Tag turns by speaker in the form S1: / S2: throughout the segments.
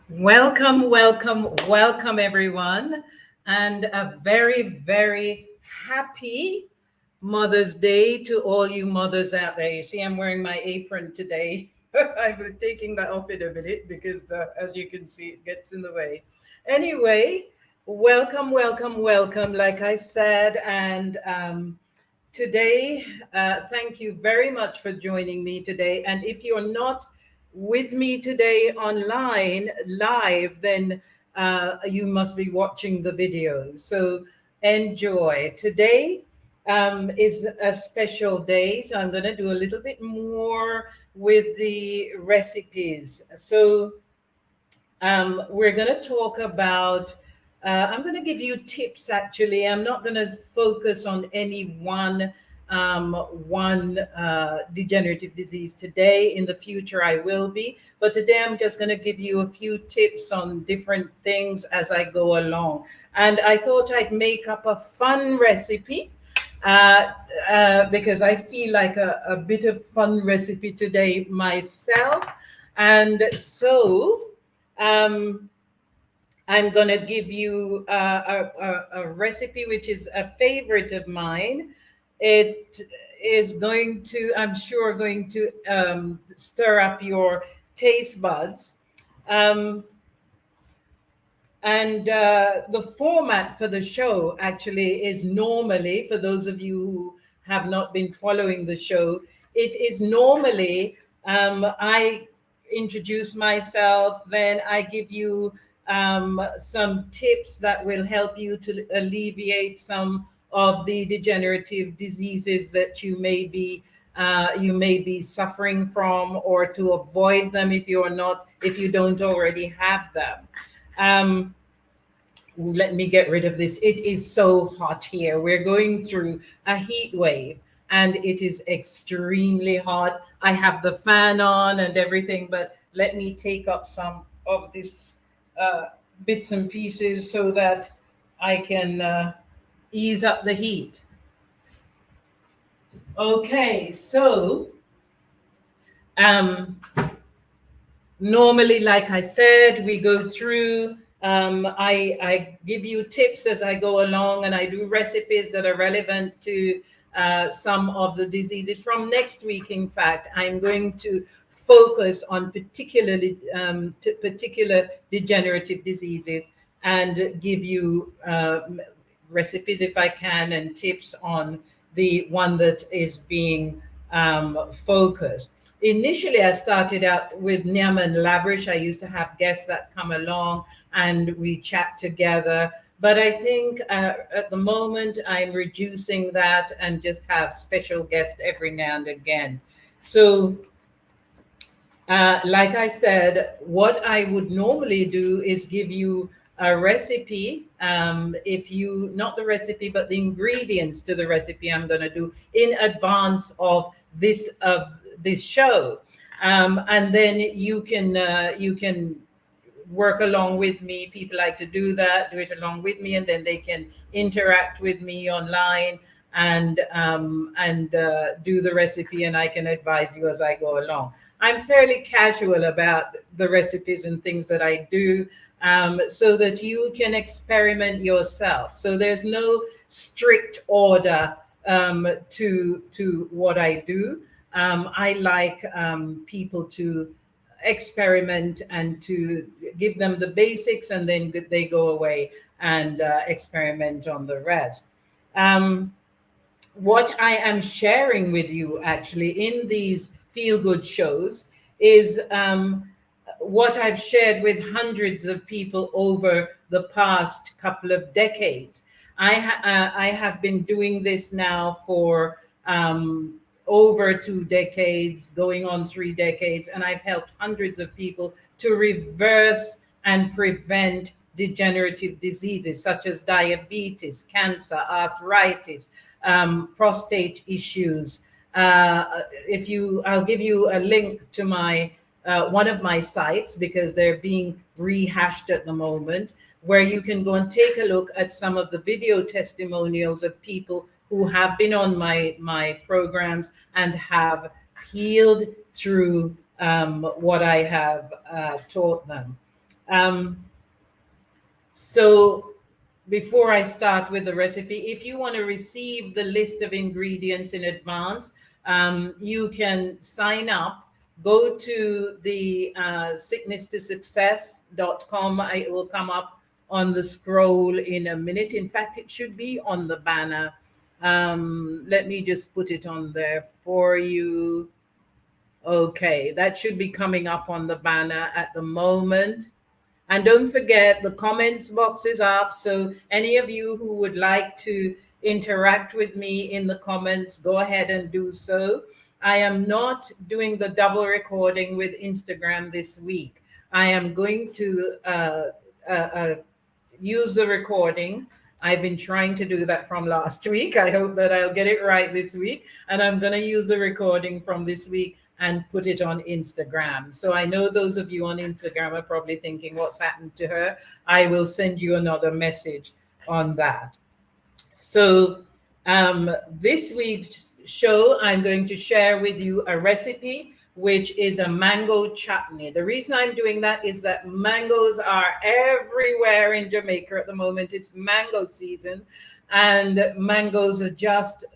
S1: Welcome, welcome, welcome, everyone, and a very, very happy Mother's Day to all you mothers out there. You see, I'm wearing my apron today. I was taking that off in a minute because, as you can see, it gets in the way. Anyway, welcome, welcome, welcome, like I said, and today, thank you very much for joining me today. And if you're not with me today online live, then you must be watching the videos. So enjoy. Today is a special day, so I'm going to do a little bit more with the recipes. So we're going to talk about, I'm going to give you tips actually. I'm not going to focus on any one degenerative disease today. In the future, I will be. But today, I'm just going to give you a few tips on different things as I go along. And I thought I'd make up a fun recipe uh, because I feel like a bit of fun recipe today myself. And so, um, I'm going to give you a recipe which is a favorite of mine. It is going to, I'm sure, going to stir up your taste buds. Um, and the format for the show actually is normally, for those of you who have not been following the show, it is normally I introduce myself, then I give you some tips that will help you to alleviate some of the degenerative diseases that you may be suffering from, or to avoid them if you don't already have them. Um, Let me get rid of this. It is so hot here. We're going through a heat wave and it is extremely hot. I have the fan on and everything, but let me take up some of this uh, bits and pieces so that I can ease up the heat. Okay, so um, normally, like I said, we go through. I give you tips as I go along, and I do recipes that are relevant to some of the diseases from next week. In fact, I'm going to focus on particular degenerative diseases and give you recipes if I can and tips on the one that is being focused. Initially, I started out with Niaman Labrish. I used to have guests that come along and we chat together. But I think at the moment I'm reducing that and just have special guests every now and again. So like I said, what I would normally do is give you a recipe. If you, not the recipe, but the ingredients to the recipe I'm going to do in advance of this show, and then you can work along with me. People like to do that, do it along with me, and then they can interact with me online and do the recipe, and I can advise you as I go along. I'm fairly casual about the recipes and things that I do, so that you can experiment yourself. So there's no strict order to what I do. I like people to experiment and to give them the basics, and then they go away and experiment on the rest. Um, what I am sharing with you actually in these feel good shows is what I've shared with hundreds of people over the past couple of decades. I have been doing this now for over 2 decades, going on 3 decades, and I've helped hundreds of people to reverse and prevent degenerative diseases such as diabetes, cancer, arthritis, prostate issues. I'll give you a link to my one of my sites because they're being rehashed at the moment, where you can go and take a look at some of the video testimonials of people who have been on my programs and have healed through what I have taught them. Um, so before I start with the recipe, if you want to receive the list of ingredients in advance, you can sign up. Go to the sicknesstosuccess.com. It will come up on the scroll in a minute. In fact, it should be on the banner. Let me just put it on there for you. Okay, that should be coming up on the banner at the moment. And don't forget, the comments box is up. So any of you who would like to interact with me in the comments, go ahead and do so. I am not doing the double recording with Instagram this week. I am going to uh, uh, use the recording. I've been trying to do that from last week. I hope that I'll get it right this week. And I'm going to use the recording from this week and put it on Instagram. So I know those of you on Instagram are probably thinking, what's happened to her? I will send you another message on that. So this week's show, I'm going to share with you a recipe which is a mango chutney. The reason I'm doing that is that mangoes are everywhere in Jamaica at the moment. It's mango season, and mangoes are just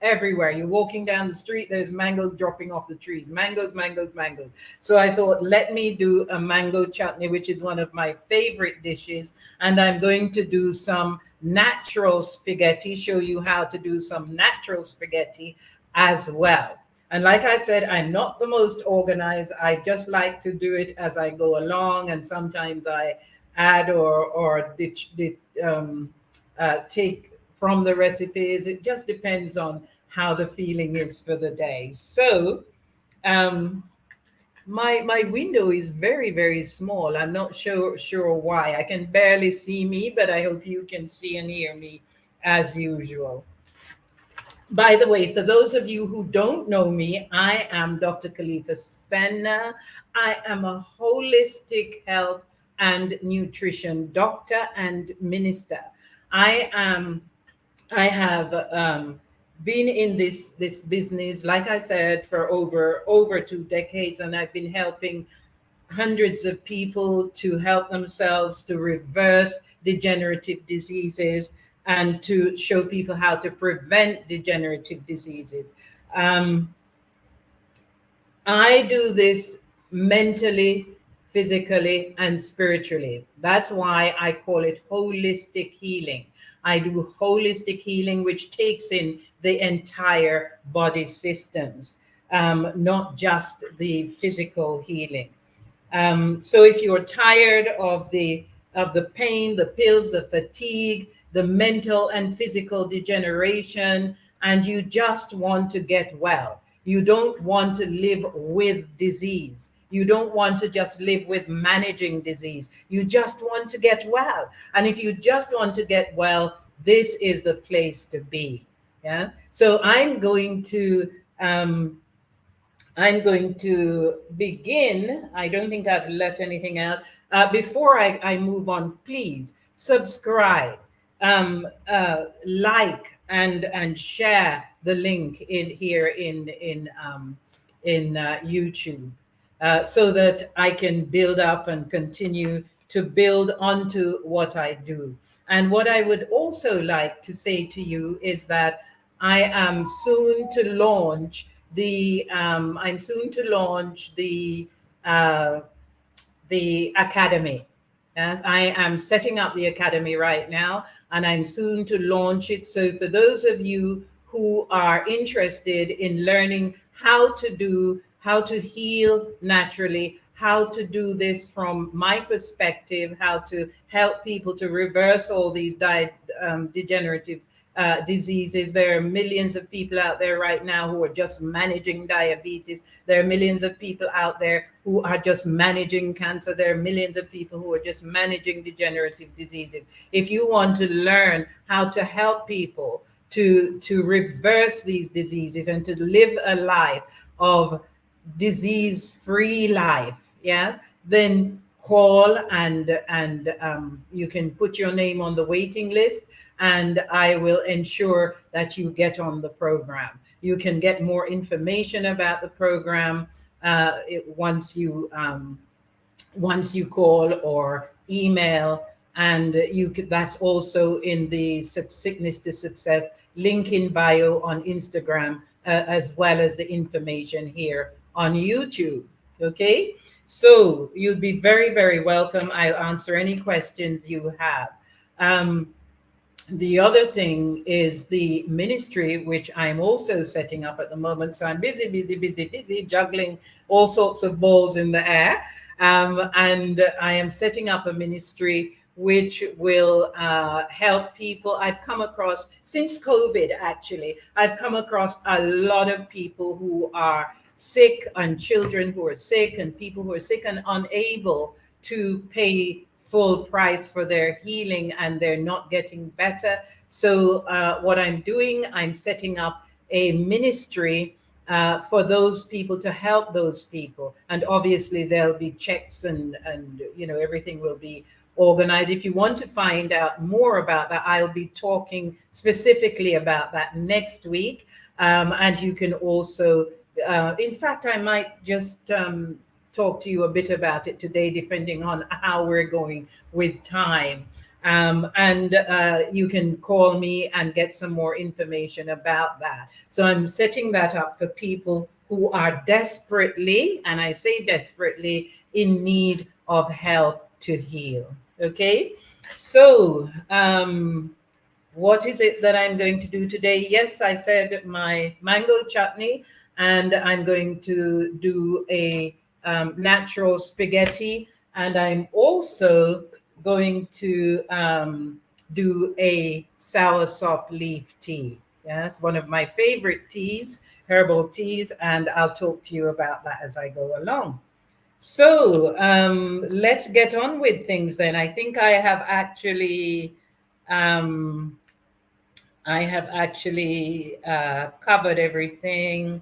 S1: everywhere. You're walking down the street, there's mangoes dropping off the trees. Mangoes, mangoes, mangoes. So I thought, let me do a mango chutney, which is one of my favorite dishes. And I'm going to do some natural spaghetti, show you how to do some natural spaghetti as well. And like I said, I'm not the most organized. I just like to do it as I go along. And sometimes I add or take from the recipes. It just depends on how the feeling is for the day. So um, my window is very, very small. I'm not sure why. I can barely see me, but I hope you can see and hear me as usual. By the way, for those of you who don't know me, I am Dr. Khalifa Senna. I am a holistic health and nutrition doctor and minister. I am. I have been in this business, like I said, for over 2 decades, and I've been helping hundreds of people to help themselves to reverse degenerative diseases and to show people how to prevent degenerative diseases. Um, I do this mentally, physically, and spiritually. That's why I call it holistic healing. I do holistic healing, which takes in the entire body systems, not just the physical healing. So if you're tired of the pain, the pills, the fatigue, the mental and physical degeneration, and you just want to get well, you don't want to live with disease. You don't want to just live with managing disease. You just want to get well. And if you just want to get well, this is the place to be. Yeah. So I'm going to begin. I don't think I've left anything out. Before I move on, please subscribe, like, and share the link in here in YouTube, so that I can build up and continue to build onto what I do. And what I would also like to say to you is that I am soon to launch I'm soon to launch uh, the academy. I am setting up the academy right now, and I'm soon to launch it. So for those of you who are interested in learning how to heal naturally, how to do this from my perspective, how to help people to reverse all these degenerative diseases. There are millions of people out there right now who are just managing diabetes. There are millions of people out there who are just managing cancer. There are millions of people who are just managing degenerative diseases. If you want to learn how to help people to reverse these diseases and to live a life of disease-free life, yes, then call, and you can put your name on the waiting list, and I will ensure that you get on the program. You can get more information about the program once you once you call or email. And that's also in the Sickness to Success link in bio on Instagram, as well as the information here on YouTube. Okay, so you'd be very, very welcome. I'll answer any questions you have. um, the other thing is the ministry, which I'm also setting up at the moment. So I'm busy, busy, busy, busy, juggling all sorts of balls in the air. And I am setting up a ministry which will help people. I've come across, since COVID, actually, I've come across a lot of people who are sick, and children who are sick, and people who are sick and unable to pay full price for their healing, and they're not getting better. So, what I'm doing, I'm setting up a ministry for those people, to help those people. And obviously, there'll be checks, and everything will be organized. If you want to find out more about that, I'll be talking specifically about that next week. And you can also, in fact, I might just talk to you a bit about it today, depending on how we're going with time. And you can call me and get some more information about that. So I'm setting that up for people who are desperately, and I say desperately, in need of help to heal. Okay. So, what is it that I'm going to do today? Yes, I said my mango chutney, and I'm going to do a natural spaghetti, and I'm also going to do a soursop leaf tea. Yes, one of my favorite teas, herbal teas, and I'll talk to you about that as I go along. So let's get on with things then. I think um, I have actually covered everything.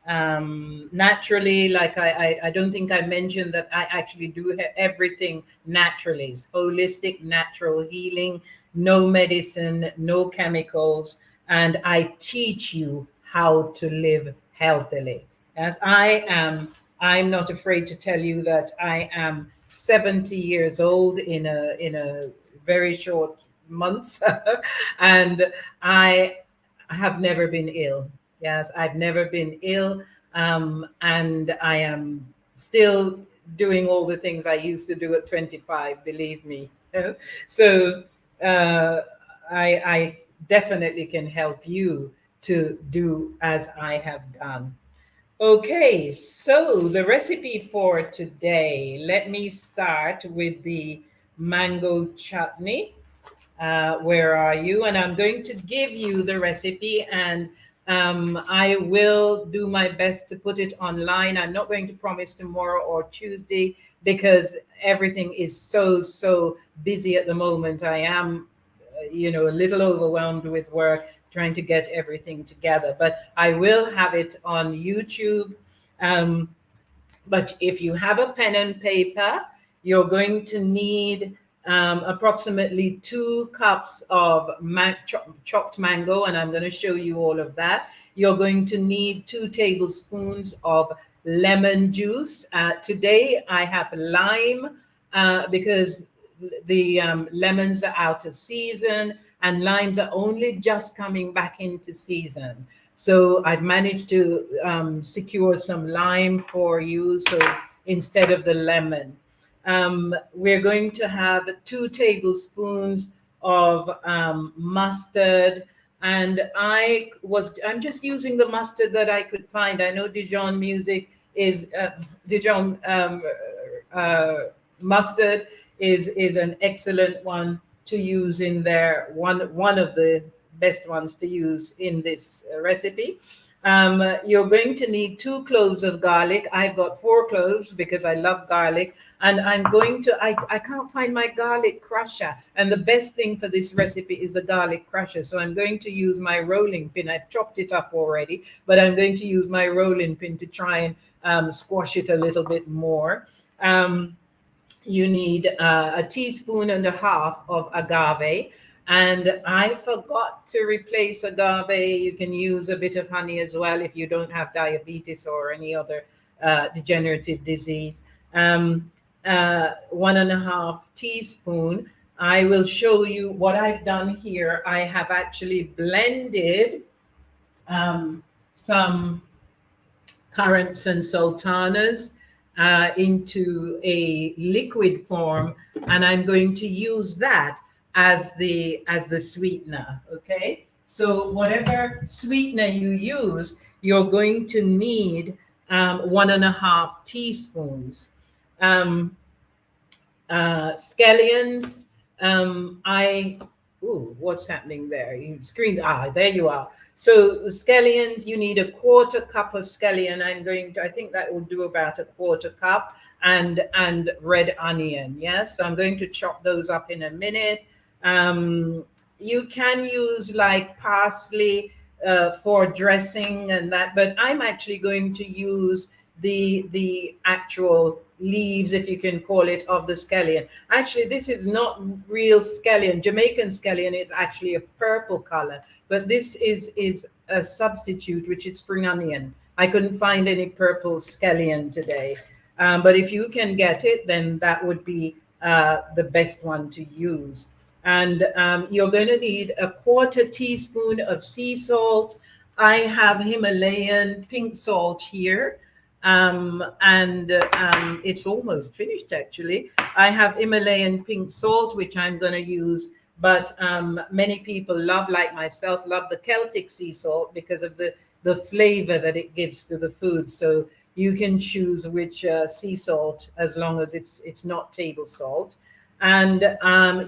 S1: Naturally, like I don't think I mentioned that I actually do everything naturally. It's holistic, natural healing, no medicine, no chemicals, and I teach you how to live healthily. As I'm not afraid to tell you that I am 70 years old in a very short months, and I have never been ill. Yes, I've never been ill. And I am still doing all the things I used to do at 25, believe me. So uh, I definitely can help you to do as I have done. Okay, so the recipe for today, let me start with the mango chutney. Where are you? And I'm going to give you the recipe, and I will do my best to put it online. I'm not going to promise tomorrow or Tuesday, because everything is so busy at the moment. I am, a little overwhelmed with work, trying to get everything together. But I will have it on YouTube. Um, but if you have a pen and paper, you're going to need approximately 2 cups of chopped mango, and I'm going to show you all of that. You're going to need 2 tablespoons of lemon juice. Today I have lime, because the lemons are out of season, and limes are only just coming back into season. So I've managed to secure some lime for you. So instead of the lemon, we're going to have 2 tablespoons of mustard. And I'm just using the mustard that I could find. I know Dijon music is Dijon uh, mustard is an excellent one to use in there. One of the best ones to use in this recipe. You're going to need 2 cloves of garlic. I've got 4 cloves because I love garlic. And I can't find my garlic crusher. And the best thing for this recipe is the garlic crusher. So I'm going to use my rolling pin. I've chopped it up already, but I'm going to use my rolling pin to try and squash it a little bit more. Um, you need 1.5 teaspoons of agave. And I forgot to replace agave. You can use a bit of honey as well if you don't have diabetes or any other degenerative disease. Um, 1.5 teaspoon. I will show you what I've done here. I have actually blended some currants and sultanas into a liquid form, and I'm going to use that as the sweetener. Okay, so whatever sweetener you use, you're going to need 1.5 teaspoons. Um, Scallions. I Ooh, what's happening there? You screen. There you are. So the scallions, you need 1/4 cup of scallion. I think that will do about 1/4 cup, and red onion. Yes, so I'm going to chop those up in a minute. Um, you can use like parsley for dressing and that, but I'm actually going to use the actual leaves, if you can call it, of the scallion. Actually, this is not real scallion. Jamaican scallion is actually a purple color, but this is a substitute, which is spring onion. I couldn't find any purple scallion today, but if you can get it, then that would be the best one to use. And you're going to need 1/4 teaspoon of sea salt. I have Himalayan pink salt here, and it's almost finished actually. I have Himalayan pink salt, which I'm going to use, but many people love, like myself, love the Celtic sea salt because of the flavor that it gives to the food. So you can choose which sea salt, as long as it's not table salt. And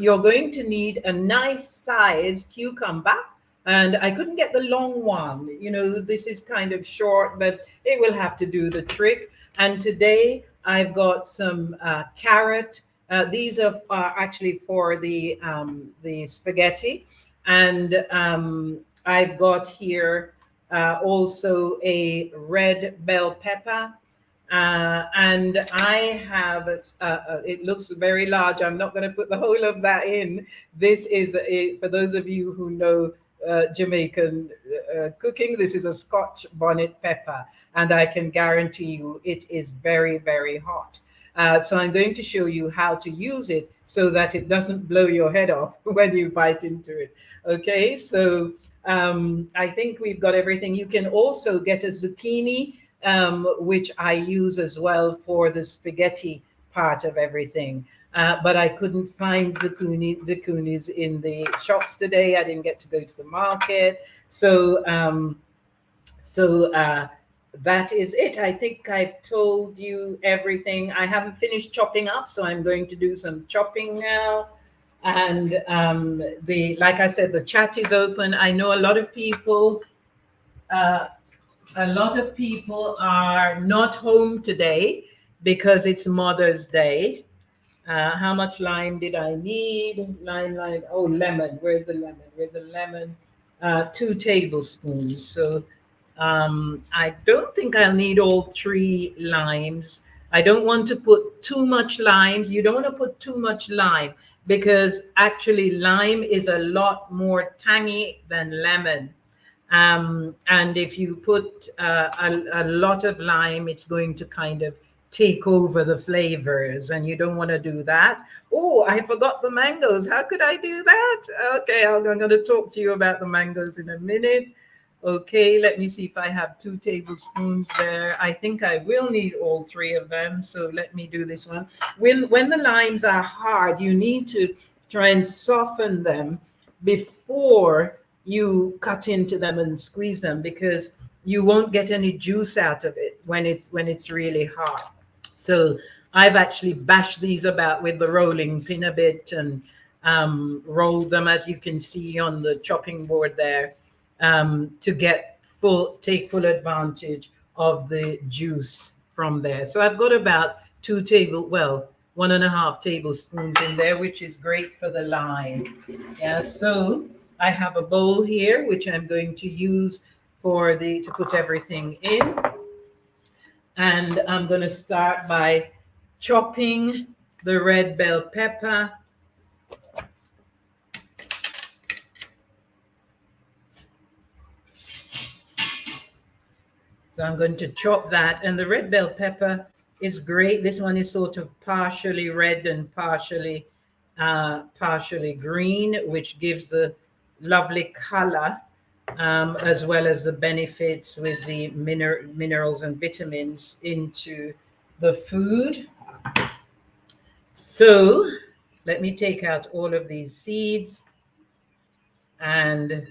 S1: you're going to need a nice size cucumber. And I couldn't get the long one. You know, this is kind of short, but it will have to do the trick. And today I've got some carrot. These are actually for the spaghetti. And I've got here also a red bell pepper. And I have, it looks very large. I'm not going to put the whole of that in. This is, for those of you who know Jamaican cooking, this is a Scotch bonnet pepper. And I can guarantee you it is very, very hot. So I'm going to show you how to use it so that it doesn't blow your head off when you bite into it. Okay, so I think we've got everything. You can also get a zucchini, which I use as well for the spaghetti part of everything. But I couldn't find zucchinis in the shops today. I didn't get to go to the market. So that is it. I think I've told you everything. I haven't finished chopping up, so I'm going to do some chopping now. And like I said, the chat is open. I know a lot of people are not home today because it's Mother's Day. How much lime did I need? Lime. Oh, lemon. Where's the lemon? 2 tablespoons. So I don't think I'll need all 3 limes. I don't want to put too much limes. You don't want to put too much lime because actually lime is a lot more tangy than lemon. And if you put a lot of lime, it's going to kind of take over the flavors, and you don't want to do that. Oh, I forgot the mangoes. How could I do that? Okay, I'm going to talk to you about the mangoes in a minute. Okay, let me see if I have 2 tablespoons there. I think I will need all 3 of them. So let me do this one. When the limes are hard, you need to try and soften them before you cut into them and squeeze them, because you won't get any juice out of it when it's really hard. So I've actually bashed these about with the rolling pin a bit and rolled them, as you can see on the chopping board there, to take full advantage of the juice from there. So I've got about 1.5 tablespoons in there, which is great for the lime. Yeah, so I have a bowl here, which I'm going to use to put everything in. And I'm going to start by chopping the red bell pepper. So I'm going to chop that. And the red bell pepper is great. This one is sort of partially red and partially green, which gives the lovely color, as well as the benefits with the minerals and vitamins into the food. So let me take out all of these seeds, and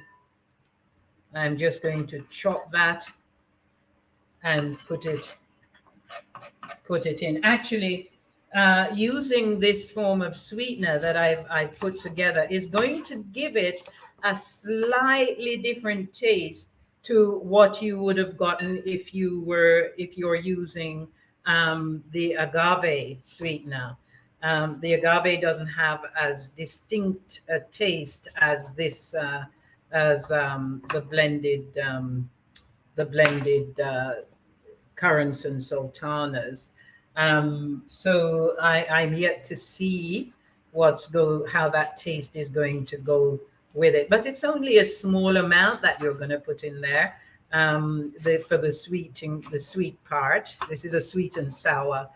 S1: I'm just going to chop that and put it in. Actually, using this form of sweetener that I've put together is going to give it a slightly different taste to what you would have gotten if you're using the agave sweetener. The agave doesn't have as distinct a taste as this as the blended currants and sultanas. So I'm yet to see how that taste is going to go with it. But it's only a small amount that you're going to put in there for the sweet part. This is a sweet and sour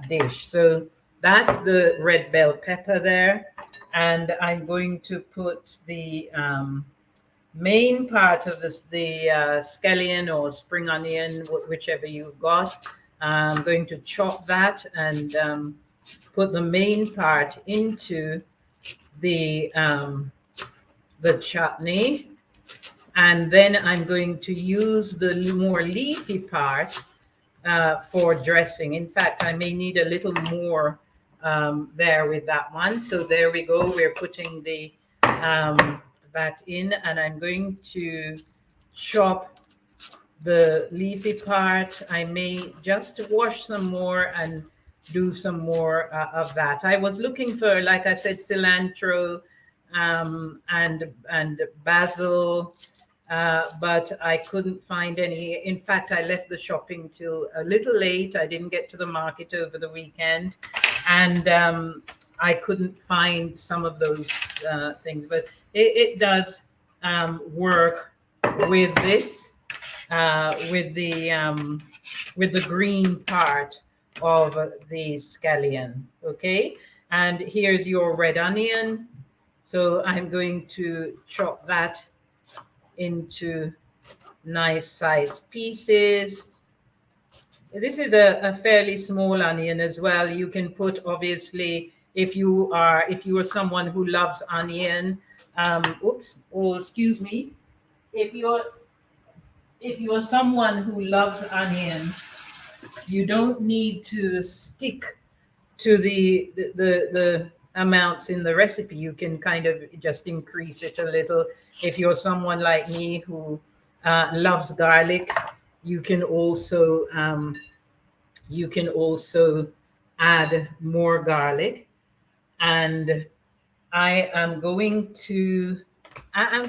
S1: dish. So that's the red bell pepper there. And I'm going to put the main part of this, the scallion or spring onion, whichever you've got. I'm going to chop that and put the main part into the chutney, and then I'm going to use the more leafy part for dressing. In fact, I may need a little more there with that one. So there we go. We're putting the that in, and I'm going to chop the leafy part. I may just wash some more and do some more of that. I was looking for, like I said, cilantro and basil, but I couldn't find any. In fact, I left the shopping till a little late. I didn't get to the market over the weekend, and I couldn't find some of those things. But it does work with this, with the green part of the scallion. Okay, and here's your red onion. So I'm going to chop that into nice sized pieces. This is a fairly small onion as well. You can put, obviously, if you are someone who loves onion, excuse me, if you're someone who loves onion, you don't need to stick to the amounts in the recipe. You can kind of just increase it a little. If you're someone like me who loves garlic, you can also add more garlic. And I'm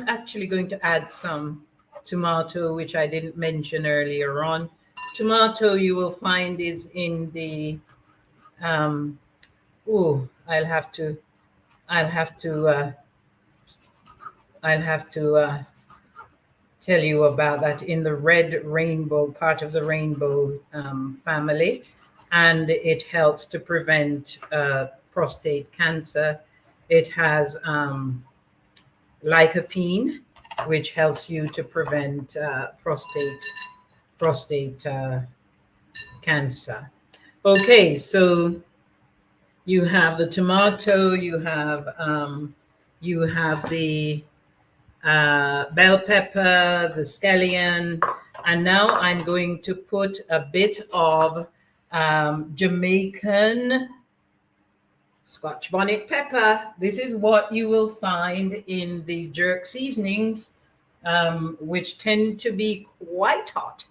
S1: actually going to add some tomato, which I didn't mention earlier on. Tomato, you will find, is in the I'll have to tell you about that, in the red rainbow, part of the rainbow family, and it helps to prevent prostate cancer. It has lycopene, which helps you to prevent prostate cancer. Okay, so you have the tomato, you have the bell pepper, the scallion, and now I'm going to put a bit of Jamaican Scotch bonnet pepper. This is what you will find in the jerk seasonings, which tend to be quite hot.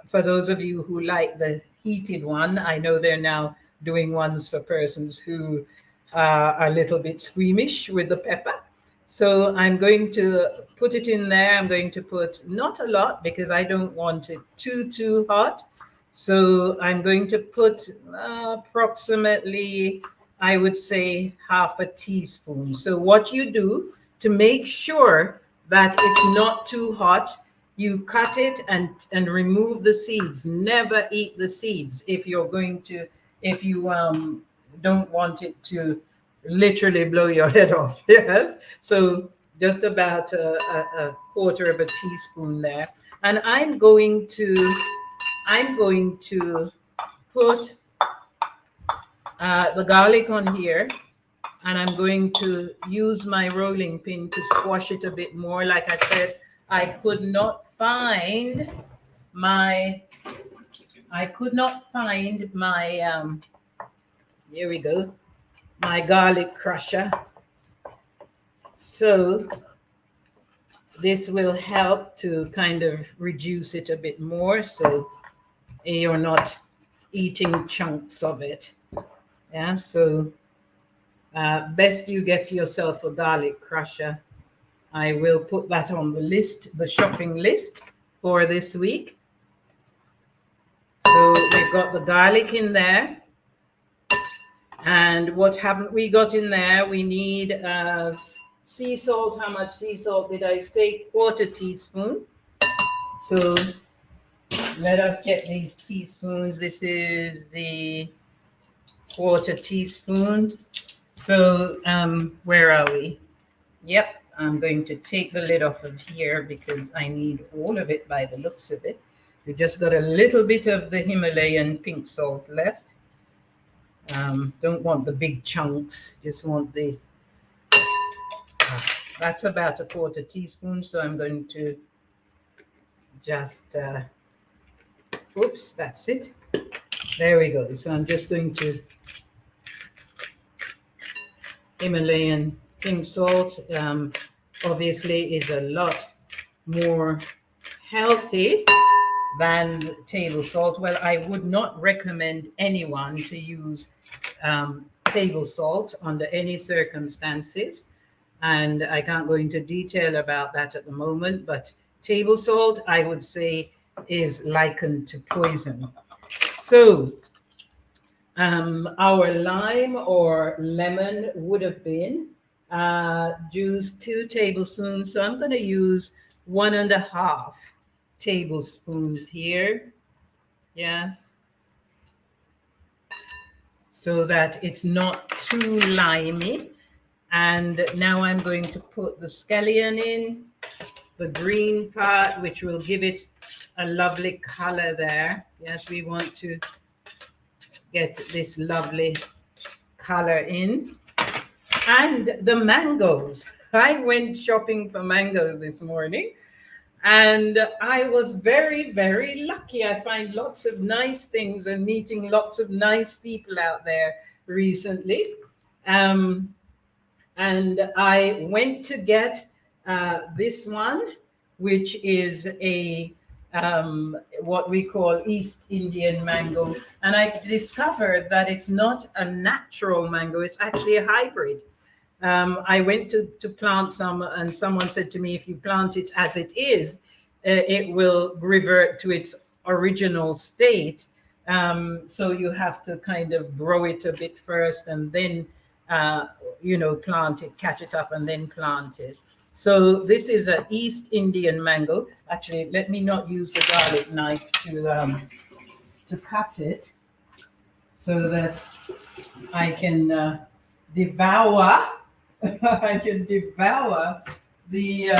S1: For those of you who like the heated one, I know they're now doing ones for persons who are a little bit squeamish with the pepper. So I'm going to put it in there. I'm going to put not a lot because I don't want it too hot. So I'm going to put approximately, I would say, half a teaspoon. So what you do to make sure that it's not too hot, You cut it and remove the seeds. Never eat the seeds if you're going to, if you don't want it to literally blow your head off. Yes. So just about a quarter of a teaspoon there. And I'm going to put the garlic on here, and I'm going to use my rolling pin to squash it a bit more. Like I said, I could not find my here we go, my garlic crusher. So this will help to kind of reduce it a bit more, so you're not eating chunks of it. Yeah, so best you get yourself a garlic crusher. I will put that on the list, the shopping list for this week. So we've got the garlic in there. And what haven't we got in there? We need sea salt. How much sea salt did I say? Quarter teaspoon. So let us get these teaspoons. This is the quarter teaspoon. So where are we? Yep, I'm going to take the lid off of here because I need all of it by the looks of it. We just got a little bit of the Himalayan pink salt left. Don't want the big chunks, just want the, that's about a quarter teaspoon. So I'm going to just, oops, that's it. There we go. So I'm just going to Himalayan pink salt, obviously is a lot more healthy than table salt. Well, I would not recommend anyone to use table salt under any circumstances. And I can't go into detail about that at the moment, but table salt, I would say, is likened to poison. So our lime or lemon would have been juice 2 tablespoons. So I'm going to use 1.5 tablespoons here. Yes. So that it's not too limey. And now I'm going to put the scallion in, the green part, which will give it a lovely color there. Yes, we want to get this lovely color in. And the mangoes. I went shopping for mangoes this morning, and I was very, very lucky. I find lots of nice things and meeting lots of nice people out there recently. And I went to get this one, which is a what we call East Indian mango. And I discovered that it's not a natural mango, it's actually a hybrid. I went to plant some, and someone said to me, if you plant it as it is, it will revert to its original state. So you have to kind of grow it a bit first and then, plant it, catch it up and then plant it. So this is an East Indian mango. Actually, let me not use the garlic knife to cut it so that I can devour. I can devour the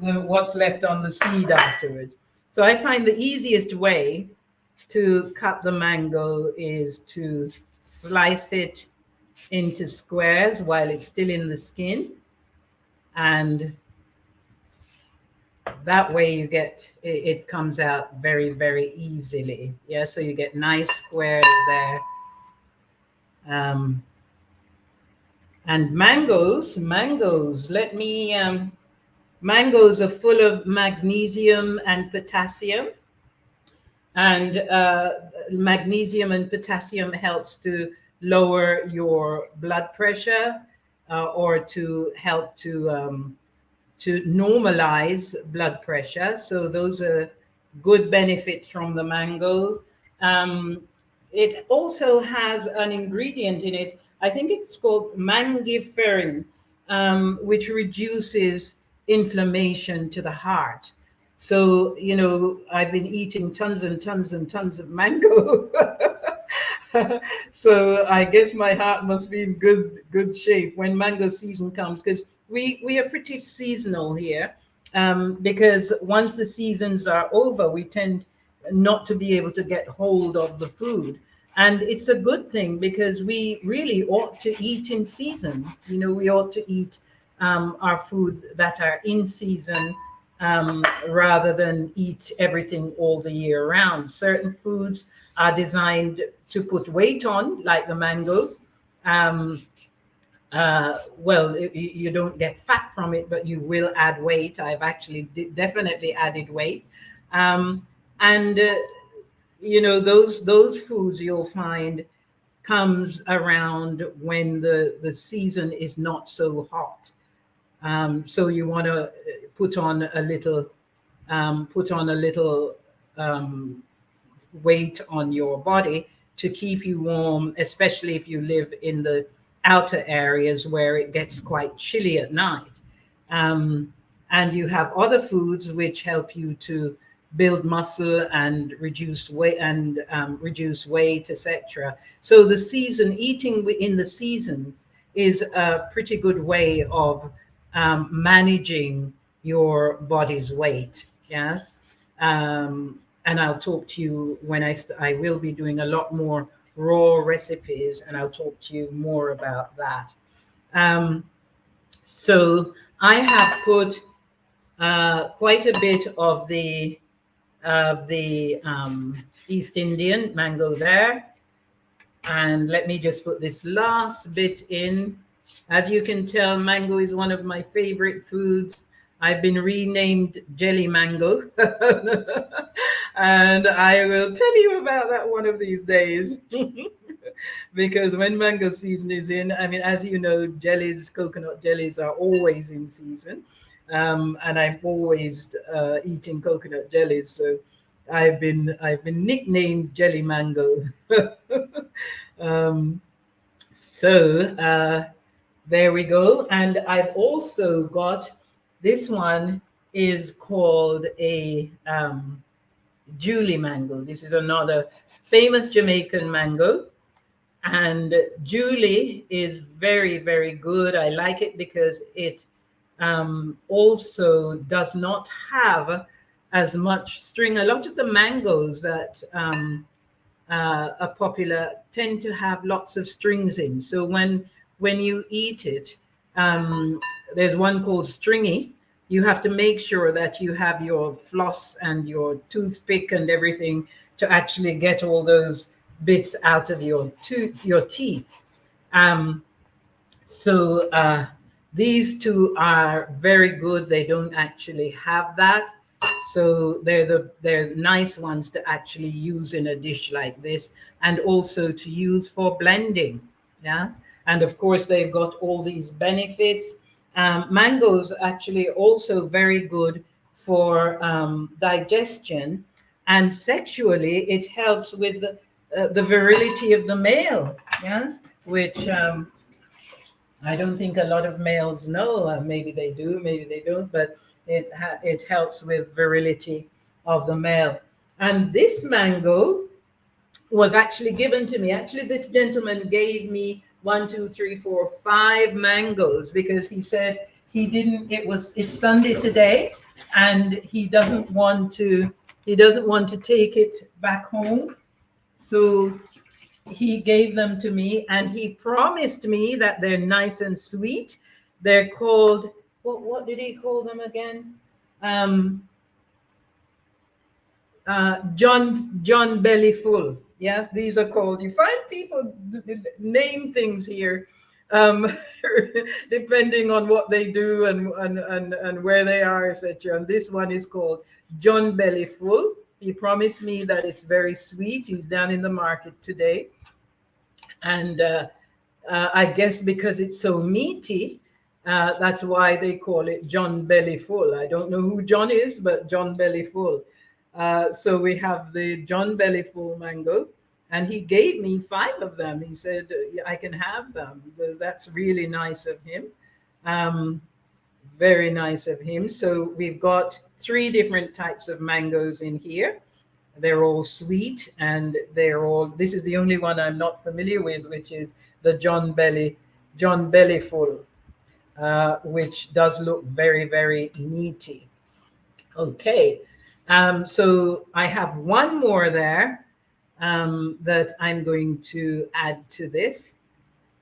S1: what's left on the seed afterwards. So I find the easiest way to cut the mango is to slice it into squares while it's still in the skin, and that way you get it comes out very, very easily. Yeah, so you get nice squares there. And mangoes, let me, mangoes are full of magnesium and potassium. And magnesium and potassium helps to lower your blood pressure or to help to normalize blood pressure. So those are good benefits from the mango. It also has an ingredient in it, I think it's called mangiferin, which reduces inflammation to the heart. So, I've been eating tons and tons and tons of mango. So I guess my heart must be in good shape when mango season comes, because we are pretty seasonal here. Because once the seasons are over, we tend not to be able to get hold of the food. And it's a good thing, because we really ought to eat in season. We ought to eat our food that are in season, rather than eat everything all the year round. Certain foods are designed to put weight on, like the mango. Um, well, you don't get fat from it, but you will add weight. I've actually definitely added weight. And those foods you'll find comes around when the season is not so hot. So you want to put on a little um, weight on your body to keep you warm, especially if you live in the outer areas where it gets quite chilly at night. Um, and you have other foods which help you to build muscle and reduce weight, etc. So the season eating in the seasons is a pretty good way of managing your body's weight. Yes. And I'll talk to you when I will be doing a lot more raw recipes, and I'll talk to you more about that. Um, so I have put quite a bit of the East Indian mango there, and let me just put this last bit in. As you can tell, mango is one of my favorite foods. I've been renamed Jelly Mango. And I will tell you about that one of these days. Because when mango season is in, I mean, as you know, coconut jellies are always in season. And I'm always eating coconut jellies. So I've been nicknamed Jelly Mango. um, so there we go. And I've also got this one is called a Julie mango. This is another famous Jamaican mango. And Julie is very, very good. I like it because it also does not have as much string. A lot of the mangoes that are popular tend to have lots of strings in. So when you eat it, there's one called stringy. You have to make sure that you have your floss and your toothpick and everything to actually get all those bits out of your teeth. Um, so these two are very good. They don't actually have that. So they're nice ones to actually use in a dish like this, and also to use for blending. Yeah. And of course, they've got all these benefits. Mangoes actually also very good for digestion, and sexually, it helps with the virility of the male. Yes, which I don't think a lot of males know. Maybe they do, maybe they don't, but it helps with virility of the male. And this mango was actually given to me. Actually, this gentleman gave me 1, 2, 3, 4, 5 mangoes, because he said he didn't. It's Sunday today, and he doesn't want to take it back home. So he gave them to me, and he promised me that they're nice and sweet. They're called, what did he call them again? Um, John Bellyful. Yes, these are called. You find people name things here, um, depending on what they do and where they are, etc. And this one is called John Bellyful. He promised me that it's very sweet. He's down in the market today, and I guess because it's so meaty, that's why they call it John Bellyful. I don't know who John is, but John Bellyful. So we have the John Bellyful mango, and he gave me 5 of them. He said I can have them. So that's really nice of him. Um, Very nice of him. So we've got three different types of mangoes in here. They're all sweet, and they're all. This is the only one I'm not familiar with, which is the John Bellyful, which does look very, very meaty. Okay, so I have one more there that I'm going to add to this.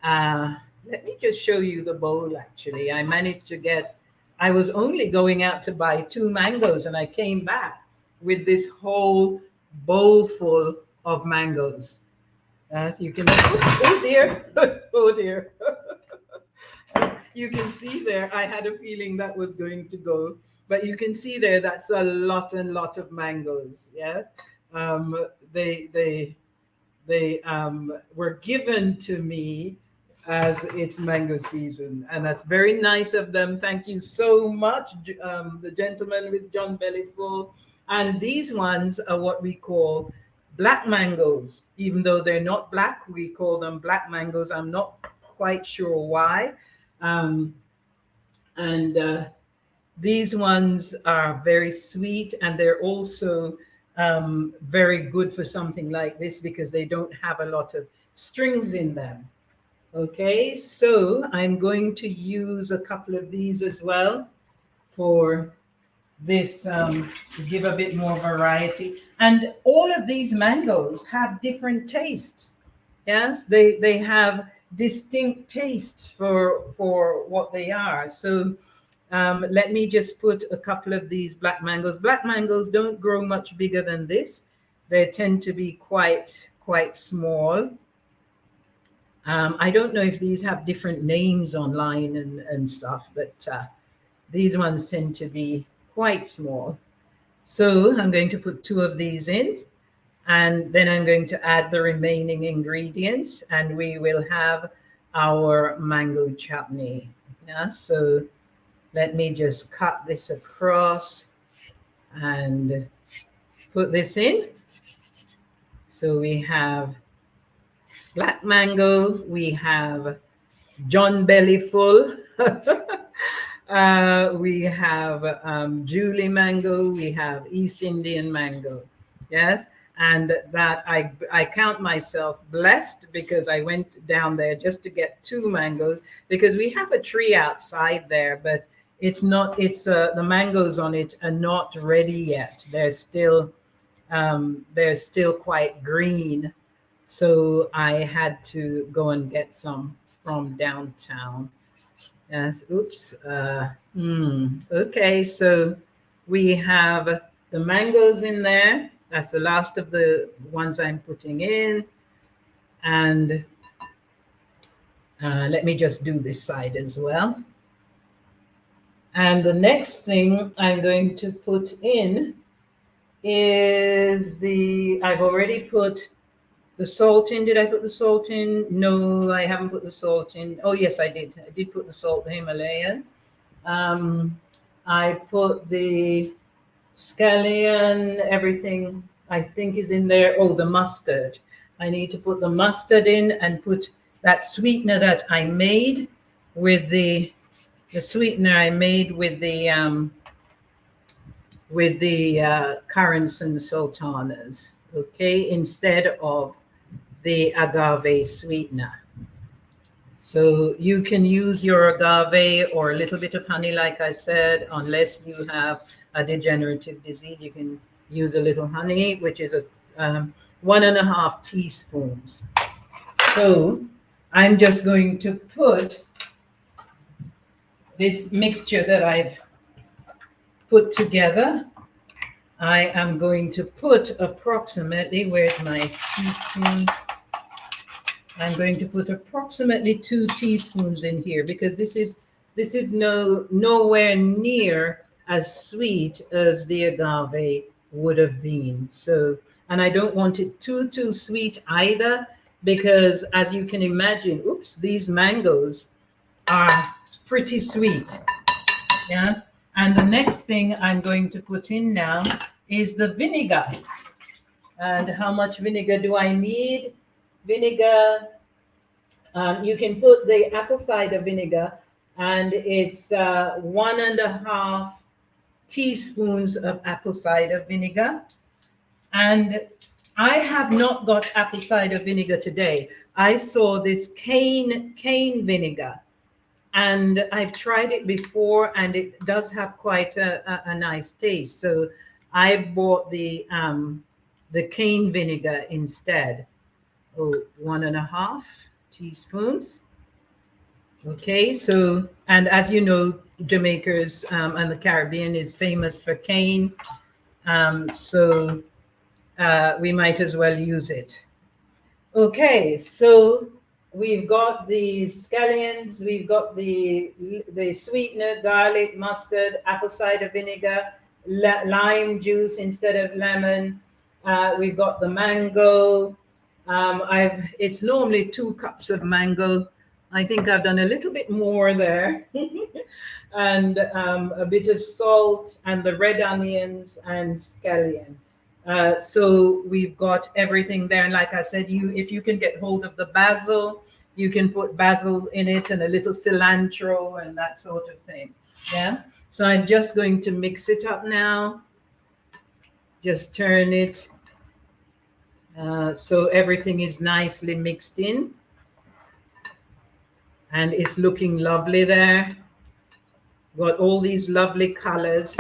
S1: Uh, Let me just show you the bowl. Actually, I managed to get. I was only going out to buy two mangoes, and I came back with this whole bowl full of mangoes. As you can, oh dear, oh dear. You can see there, I had a feeling that was going to go, but you can see there, that's a lot and lot of mangoes. Yes, um, they they they were given to me as it's mango season, and that's very nice of them. Thank you so much, the gentleman with John Bellyful. And these ones are what we call black mangoes, even though they're not black. We call them black mangoes. I'm not quite sure why. Um, and These ones are very sweet, and they're also very good for something like this because they don't have a lot of strings in them. Okay, so I'm going to use a couple of these as well for this to give a bit more variety. And all of these mangoes have different tastes. Yes, they have distinct tastes for what they are. So let me just put a couple of these black mangoes. Black mangoes don't grow much bigger than this. They tend to be quite small. I don't know if these have different names online and stuff, but these ones tend to be quite small. So I'm going to put two of these in, and then I'm going to add the remaining ingredients, and we will have our mango chutney. Yeah, so let me just cut this across and put this in. So we have black mango, we have John Bellyful, we have Julie mango, we have East Indian mango. Yes. And that I count myself blessed because I went down there just to get two mangoes, because we have a tree outside there, but it's not, it's the mangoes on it are not ready yet. They're still quite green. So I had to go and get some from downtown. Yes, oops. Okay, so we have the mangoes in there. That's the last of the ones I'm putting in. And let me just do this side as well. And the next thing I'm going to put in is I've already put the salt in. Did I put the salt in? No, I haven't put the salt in. Oh, yes, I did. I did put the salt, the Himalayan. I put the scallion, everything I think is in there. Oh, the mustard. I need to put the mustard in and put that sweetener that I made with the sweetener I made with the currants and sultanas, okay, instead of the agave sweetener. So you can use your agave or a little bit of honey, like I said, unless you have a degenerative disease. You can use a little honey, which is a 1.5 teaspoons. So I'm just going to put this mixture that I've put together. I am going to put approximately, where's my teaspoon? I'm going to put approximately 2 teaspoons in here, because this is nowhere near as sweet as the agave would have been. So, and I don't want it too sweet either, because as you can imagine, oops, these mangoes are pretty sweet. Yes. And the next thing I'm going to put in now is the vinegar. And how much vinegar do I need? Vinegar, you can put the apple cider vinegar and it's 1.5 teaspoons of apple cider vinegar. And I have not got apple cider vinegar today. I saw this cane vinegar, and I've tried it before, and it does have quite a nice taste. So I bought the cane vinegar instead. Oh, 1.5 teaspoons. Okay, so, and as you know, Jamaica's and the Caribbean is famous for cane. So we might as well use it. Okay, so we've got the scallions, we've got the sweetener, garlic, mustard, apple cider vinegar, lime juice instead of lemon. We've got the mango. It's normally 2 cups of mango. I think I've done a little bit more there. And a bit of salt and the red onions and scallion. So we've got everything there. And like I said, if you can get hold of the basil, you can put basil in it and a little cilantro and that sort of thing. Yeah. So I'm just going to mix it up now. Just turn it so everything is nicely mixed in. And it's looking lovely there. Got all these lovely colors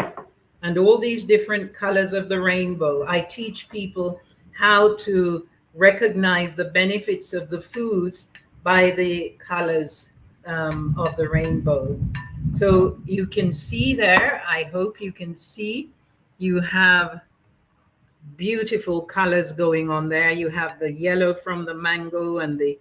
S1: and all these different colors of the rainbow. I teach people how to recognize the benefits of the foods by the colors of the rainbow. So you can see there, I hope you can see, you have beautiful colors going on there. You have the yellow from the mango and the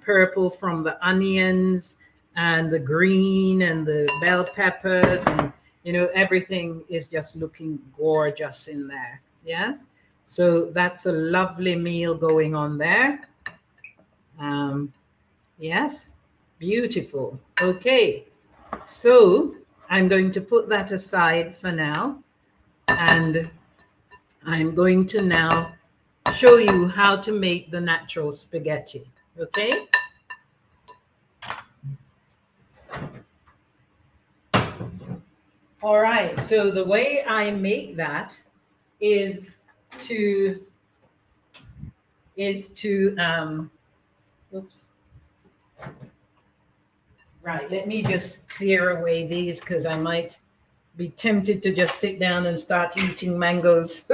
S1: purple from the onions and the green and the bell peppers, and everything is just looking gorgeous in there. Yes, so that's a lovely meal going on there. Yes, beautiful. Okay, so I'm going to put that aside for now, and I'm going to now show you how to make the natural spaghetti. Okay. All right, so the way I make that is to oops. Right, let me just clear away these because I might be tempted to just sit down and start eating mangoes.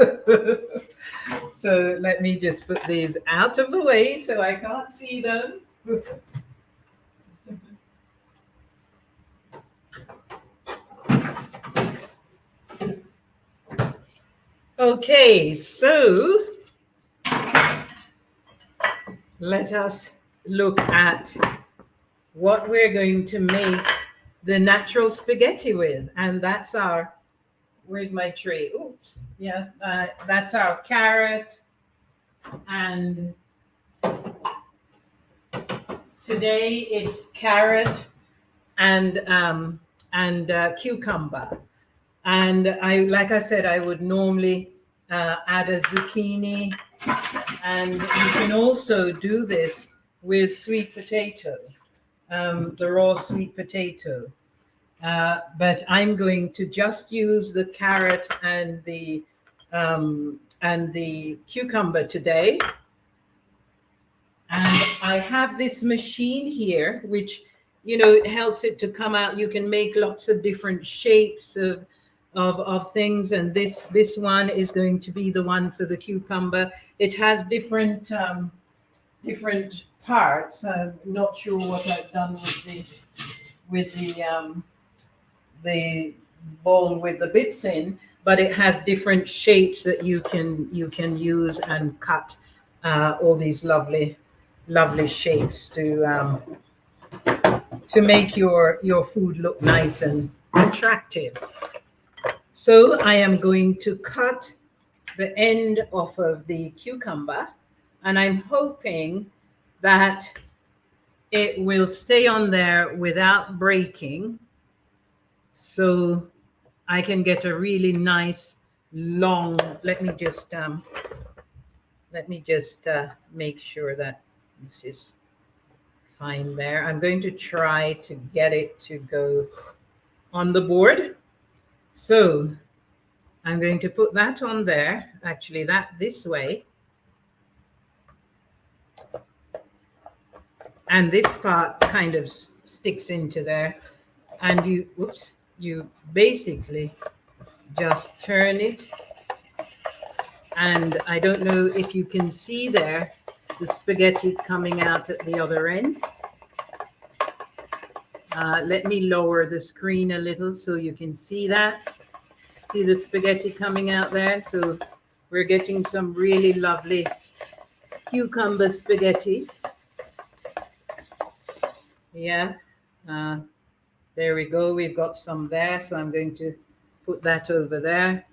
S1: So let me just put these out of the way so I can't see them. Okay, so let us look at what we're going to make the natural spaghetti with. And that's our, where's my tray? Oops, yes, that's our carrot. And today it's carrot and cucumber. And like I said, I would normally add a zucchini, and you can also do this with sweet potato, the raw sweet potato. But I'm going to just use the carrot and the cucumber today. And I have this machine here, which it helps it to come out. You can make lots of different shapes of things, and this one is going to be the one for the cucumber. It has different parts. I'm not sure what I've done with the bowl with the bits in, but it has different shapes that you can use and cut all these lovely shapes to make your food look nice and attractive. So I am going to cut the end off of the cucumber, and I'm hoping that it will stay on there without breaking, so I can get a really nice long, let me just make sure that this is fine there. I'm going to try to get it to go on the board. So I'm going to put that on there, actually that this way. And this part kind of sticks into there. And you basically just turn it. And I don't know if you can see there, the spaghetti coming out at the other end. Let me lower the screen a little so you can see that. See the spaghetti coming out there? So we're getting some really lovely cucumber spaghetti. Yes. There we go. We've got some there. So I'm going to put that over there.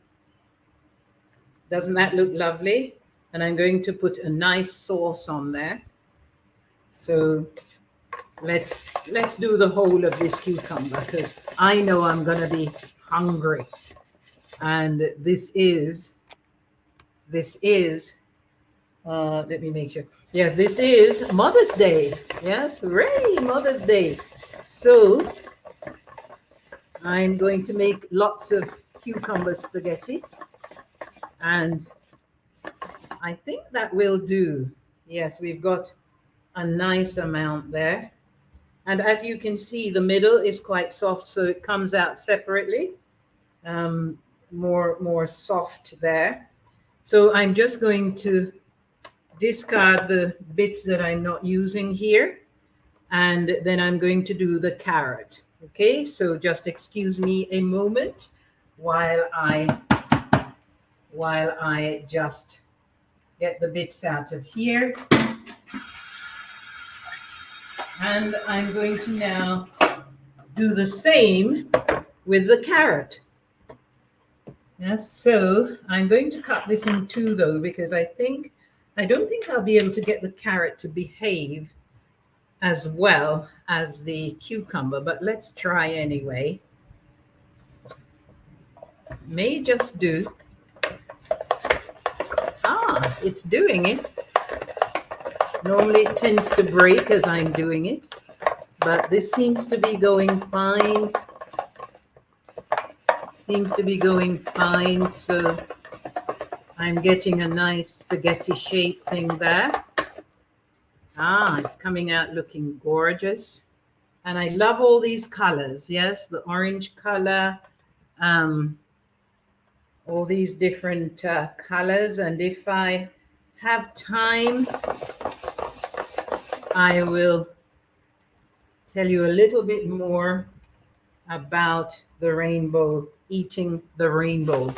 S1: Doesn't that look lovely? And I'm going to put a nice sauce on there. So let's do the whole of this cucumber because I know I'm going to be hungry. And this is let me make sure. Yes, this is Mother's Day. Yes, hooray, Mother's Day. So I'm going to make lots of cucumber spaghetti. And I think that will do. Yes, we've got a nice amount there. And as you can see, the middle is quite soft, so it comes out separately. More soft there. So I'm just going to discard the bits that I'm not using here. And then I'm going to do the carrot. Okay, so just excuse me a moment while I just get the bits out of here. And I'm going to now do the same with the carrot. Yes, so I'm going to cut this in two though, because I don't think I'll be able to get the carrot to behave as well as the cucumber, but let's try anyway. May just do. It's doing it. Normally it tends to break as I'm doing it, but this seems to be going fine. Seems to be going fine, so I'm getting a nice spaghetti shape thing there. It's coming out looking gorgeous. And I love all these colors. Yes, the orange color, all these different colors. And if I have time, I will tell you a little bit more about the rainbow, eating the rainbow.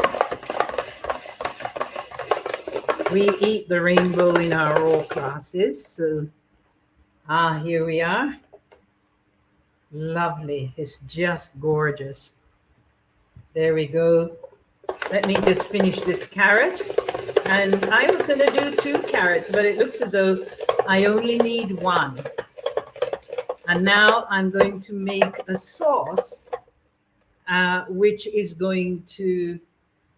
S1: We eat the rainbow in our oral classes. So, here we are. Lovely. It's just gorgeous. There we go. Let me just finish this carrot. And I was going to do 2 carrots, but it looks as though I only need 1. And now I'm going to make a sauce, which is going to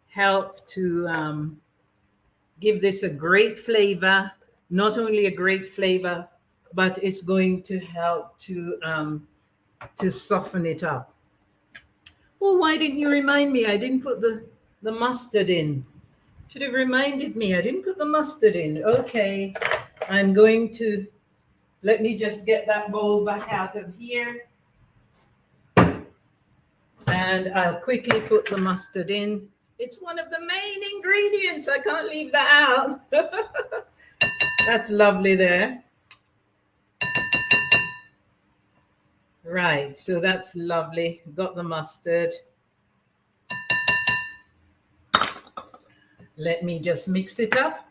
S1: help to give this a great flavor. Not only a great flavor, but it's going to help to soften it up. Well, why didn't you remind me? I didn't put the mustard in. Should have reminded me. I didn't put the mustard in. Okay, I'm going to, let me just get that bowl back out of here. And I'll quickly put the mustard in. It's one of the main ingredients. I can't leave that out. That's lovely there. Right, so that's lovely. Got the mustard. Let me just mix it up.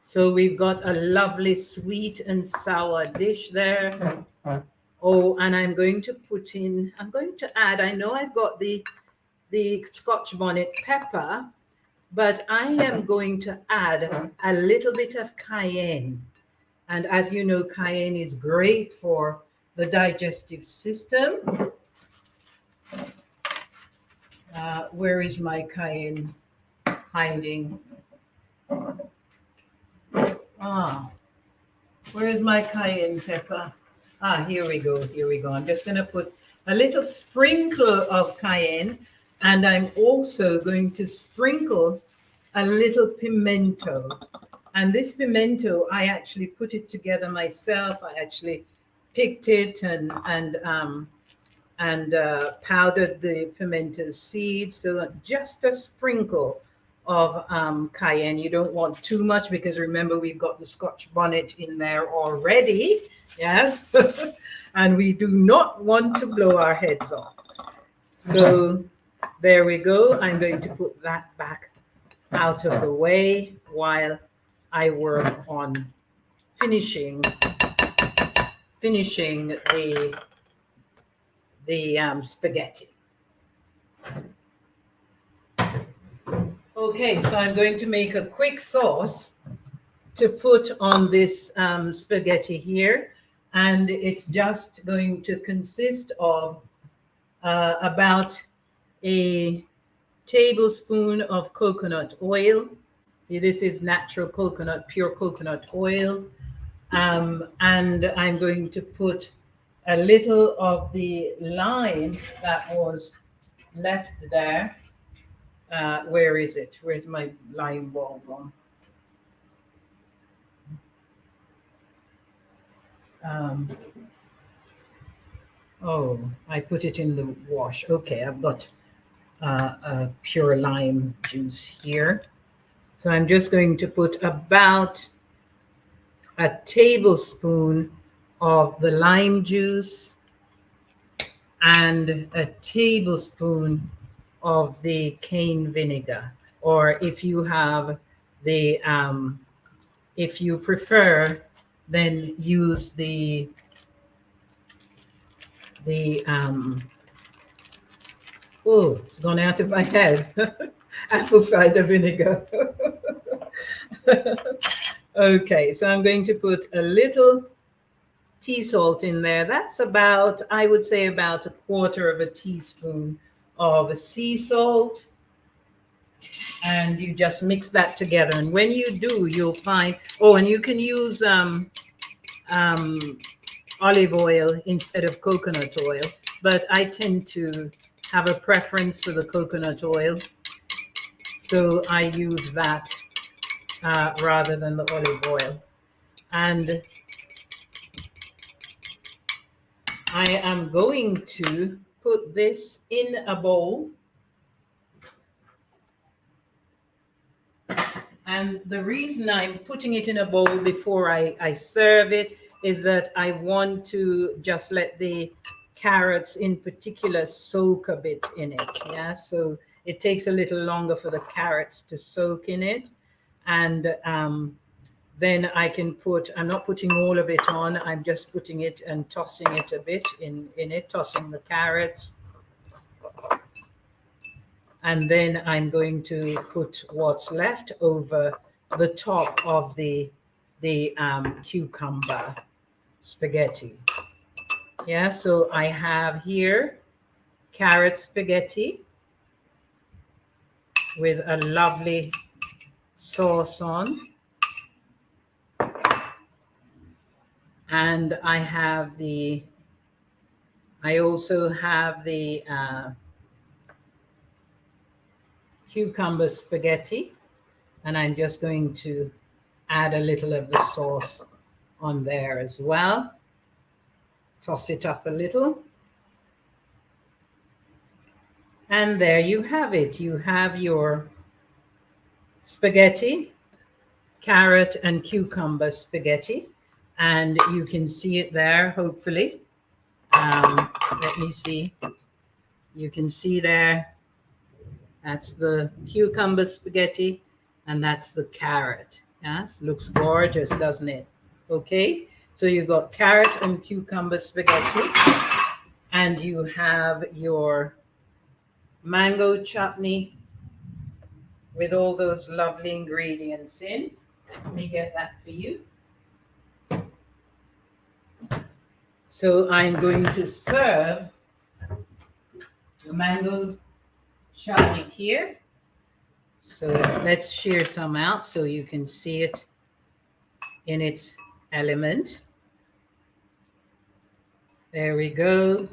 S1: So we've got a lovely sweet and sour dish there. Oh, and I'm going to add, I know I've got the Scotch bonnet pepper, but I am going to add a little bit of cayenne. And as you know, cayenne is great for the digestive system. Where is my cayenne hiding? Where is my cayenne pepper? Ah, here we go. Here we go. I'm just going to put a little sprinkle of cayenne, and I'm also going to sprinkle a little pimento. And this pimento, I actually put it together myself. I actually picked it and powdered the pimento seeds. So just a sprinkle of cayenne. You don't want too much because remember we've got the Scotch bonnet in there already. Yes. And we do not want to blow our heads off. So there we go. I'm going to put that back out of the way while I work on finishing the spaghetti. Okay, so I'm going to make a quick sauce to put on this spaghetti here, and it's just going to consist of about a tablespoon of coconut oil. This is natural coconut, pure coconut oil. And I'm going to put a little of the lime that was left there. Where is it? Where's my lime ball gone? Oh, I put it in the wash. Okay, I've got pure lime juice here. So I'm just going to put about a tablespoon of the lime juice and a tablespoon of the cane vinegar. Or if you have the, if you prefer, then use the oh, it's gone out of my head. Apple cider vinegar. Okay, so I'm going to put a little tea salt in there. That's about, I would say, about a quarter of a teaspoon of sea salt. And you just mix that together. And when you do, you'll find, oh, and you can use olive oil instead of coconut oil. But I tend to have a preference for the coconut oil. So I use that rather than the olive oil. And I am going to put this in a bowl. And the reason I'm putting it in a bowl before I serve it is that I want to just let the carrots in particular soak a bit in it. Yeah, so it takes a little longer for the carrots to soak in it. And then I can put, I'm not putting all of it on, I'm just putting it and tossing it a bit in it, tossing the carrots. And then I'm going to put what's left over the top of the cucumber spaghetti. Yeah, so I have here carrot spaghetti with a lovely sauce on. And I also have the cucumber spaghetti, and I'm just going to add a little of the sauce on there as well. Toss it up a little. And there you have it. You have your spaghetti, carrot and cucumber spaghetti, and you can see it there, hopefully. Let me see. You can see there, that's the cucumber spaghetti, and that's the carrot. Yes, looks gorgeous, doesn't it? Okay, so you've got carrot and cucumber spaghetti, and you have your mango chutney with all those lovely ingredients in. Let me get that for you. So I'm going to serve the mango chutney here. So let's share some out so you can see it in its element. There we go.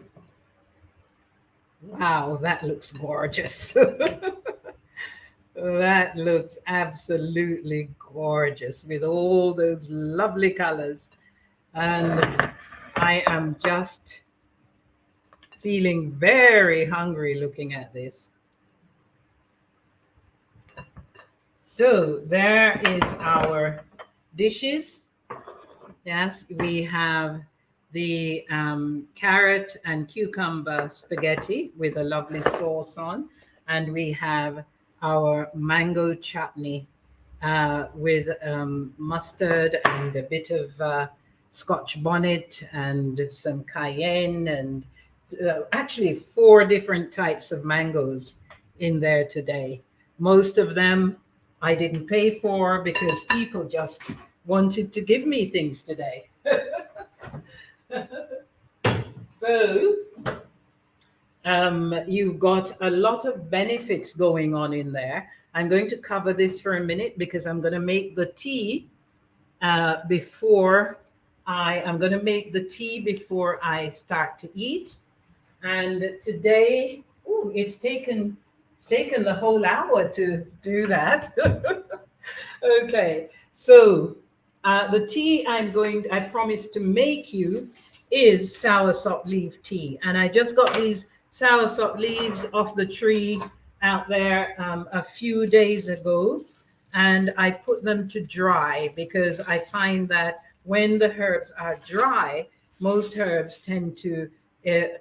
S1: Wow, that looks gorgeous. That looks absolutely gorgeous with all those lovely colors. And I am just feeling very hungry looking at this. So there is our dishes. Yes, we have the carrot and cucumber spaghetti with a lovely sauce on. And we have our mango chutney with mustard and a bit of Scotch bonnet and some cayenne and actually 4 different types of mangoes in there today. Most of them I didn't pay for because people just wanted to give me things today. So you've got a lot of benefits going on in there. I'm going to cover this for a minute because I'm going to make the tea before I'm going to make the tea before I start to eat. And today, ooh, it's taken the whole hour to do that. Okay, so the tea I promised to make you is soursop leaf tea, and I just got these soursop leaves off the tree out there a few days ago, and I put them to dry because I find that when the herbs are dry, most herbs tend to the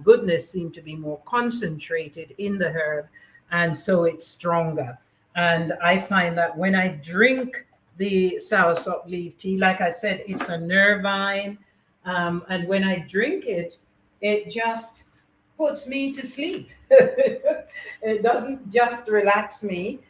S1: goodness seem to be more concentrated in the herb, and so it's stronger. And I find that when I drink the soursop leaf tea, like I said, it's a nervine, and when I drink it, it just puts me to sleep. It doesn't just relax me.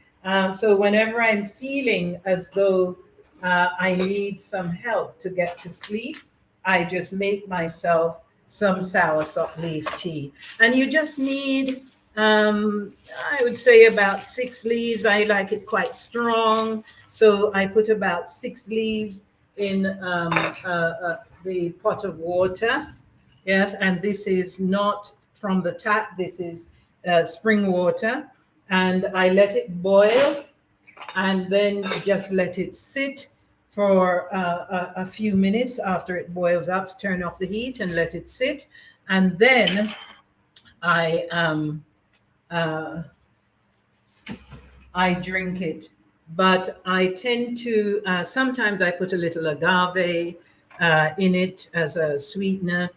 S1: So whenever I'm feeling as though I need some help to get to sleep, I just make myself some soursop leaf tea. And you just need, I would say, about 6 leaves. I like it quite strong. So I put about 6 leaves in the pot of water. Yes, and this is not from the tap, this is spring water. And I let it boil and then just let it sit for a few minutes. After it boils up, turn off the heat and let it sit. And then uh, I drink it. But I tend to, sometimes I put a little agave in it as a sweetener,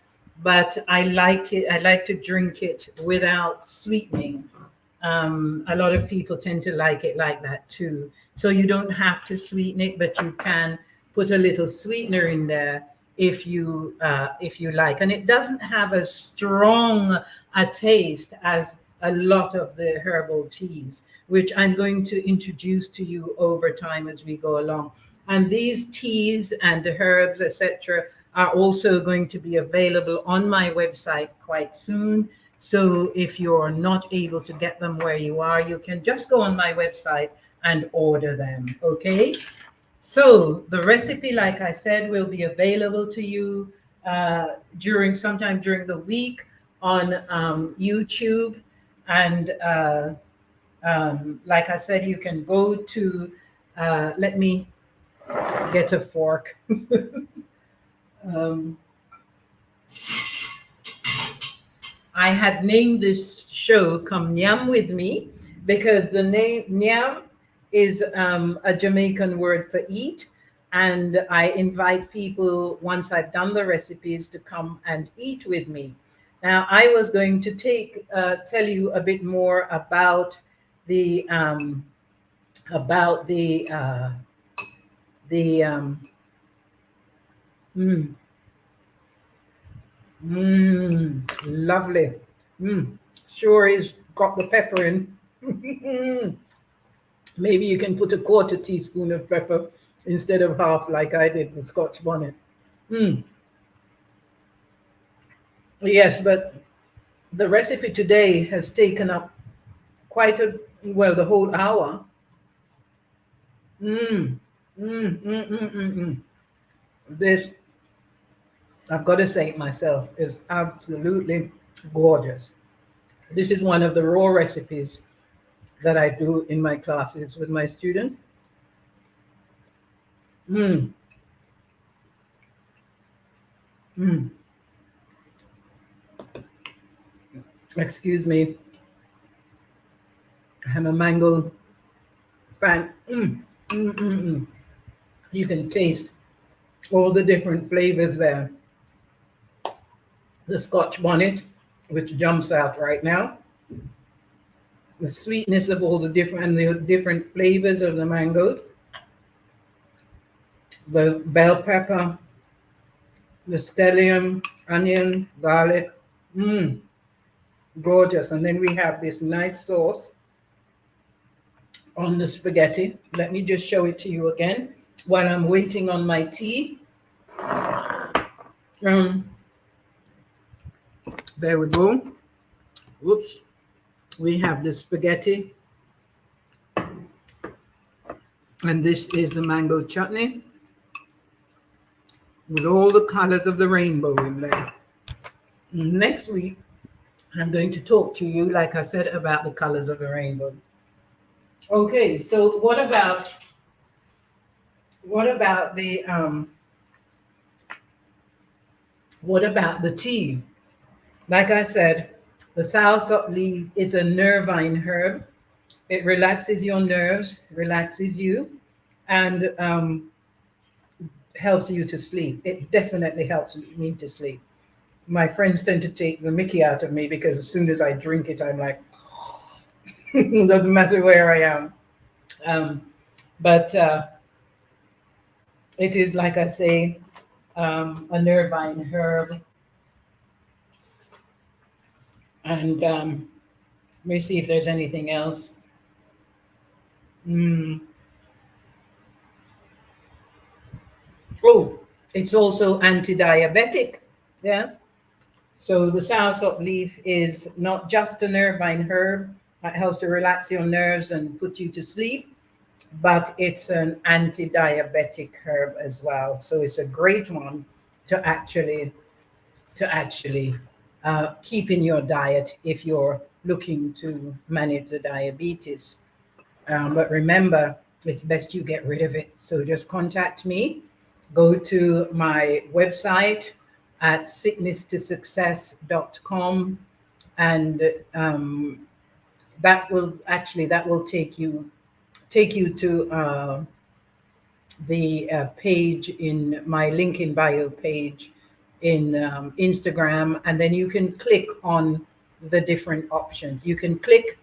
S1: but I like it. I like to drink it without sweetening. A lot of people tend to like it like that too. So you don't have to sweeten it, but you can put a little sweetener in there if you like. And it doesn't have as strong a taste as a lot of the herbal teas, which I'm going to introduce to you over time as we go along. And these teas and the herbs, etc., are also going to be available on my website quite soon. So if you're not able to get them where you are, you can just go on my website and order them. Okay. So the recipe, like I said, will be available to you sometime during the week on YouTube. And like I said, you can go to, let me get a fork. I had named this show Come Nyam With Me because the name Nyam is a Jamaican word for eat. And I invite people, once I've done the recipes, to come and eat with me. Now, I was going to tell you a bit more about the lovely. Sure is got the pepper in. Maybe you can put a 1/4 teaspoon of pepper instead of half, like I did the Scotch bonnet. Yes, but the recipe today has taken up the whole hour. Mm, mm, mm, mm, mm. This, I've got to say it myself, is absolutely gorgeous. This is one of the raw recipes that I do in my classes with my students. Mm, mm. Excuse me, I'm a mango fan. Mm, mm, mm. You can taste all the different flavors there. The Scotch bonnet, which jumps out right now, the sweetness of all the different and the different flavors of the mangoes, the bell pepper, the scallion, onion, garlic. Mmm, gorgeous. And then we have this nice sauce on the spaghetti. Let me just show it to you again while I'm waiting on my tea. Um, there we go. Whoops. We have the spaghetti, and this is the mango chutney with all the colors of the rainbow in there. Next week, I'm going to talk to you, like I said, about the colors of the rainbow. Okay, so what about the tea? Like I said, the soursop leaf is a nervine herb. It relaxes your nerves, relaxes you, and helps you to sleep. It definitely helps me to sleep. My friends tend to take the mickey out of me because as soon as I drink it, I'm like, it doesn't matter where I am. Um, but it is, like I say, a nervine herb. And let me see if there's anything else. Mm. Oh, it's also anti-diabetic. Yeah. So the soursop leaf is not just a nervine herb that helps to relax your nerves and put you to sleep, but it's an anti-diabetic herb as well. So it's a great one to actually keep in your diet if you're looking to manage the diabetes. But remember, it's best you get rid of it. So just contact me. Go to my website at sicknesstosuccess.com, and that will take you to the page in my link in bio page in Instagram, and then you can click on the different options. You can click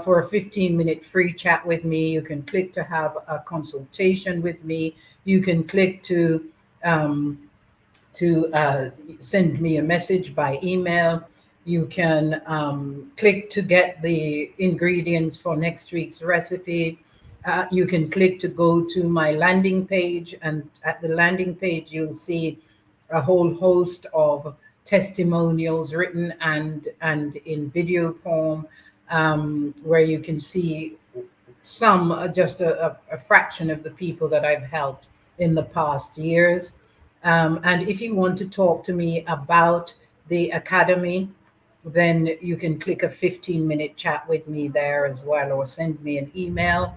S1: for a 15-minute free chat with me. You can click to have a consultation with me. You can click to send me a message by email. You can click to get the ingredients for next week's recipe. You can click to go to my landing page, and at the landing page, you'll see a whole host of testimonials written and in video form, where you can see just a fraction of the people that I've helped in the past years. And if you want to talk to me about the Academy, then you can click a 15-minute chat with me there as well, or send me an email.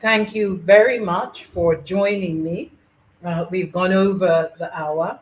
S1: Thank you very much for joining me. We've gone over the hour.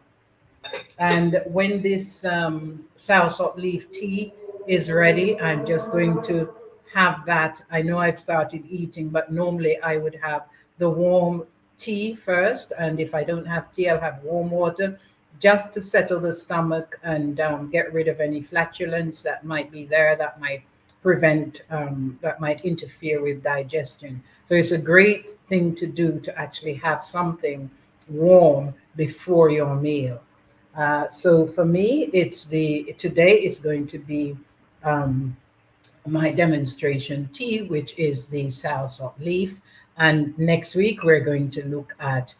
S1: And when this soursop leaf tea is ready, I'm just going to have that. I know I've started eating, but normally I would have the warm tea first. And if I don't have tea, I'll have warm water just to settle the stomach and get rid of any flatulence that might be there, that might that might interfere with digestion. So it's a great thing to do, to actually have something warm before your meal. So for me, today is going to be my demonstration tea, which is the soursop leaf. And next week, we're going to look at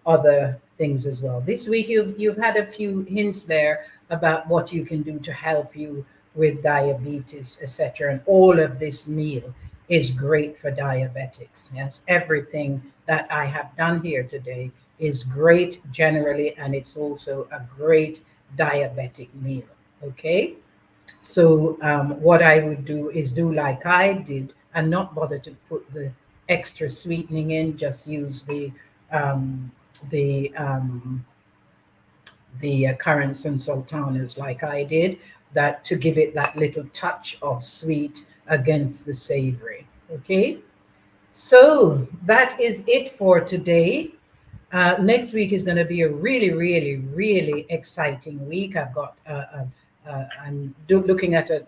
S1: other things as well. This week, you've had a few hints there about what you can do to help you with diabetes, etc. And all of this meal is great for diabetics. Yes, everything that I have done here today is great generally, and it's also a great diabetic meal. Okay, so what I would do is do like I did and not bother to put the extra sweetening in. Just use um, the currants and sultanas like I did, that to give it that little touch of sweet against the savory. Okay, so that is it for today. Next week is going to be a really, really, really exciting week. I've got, looking at it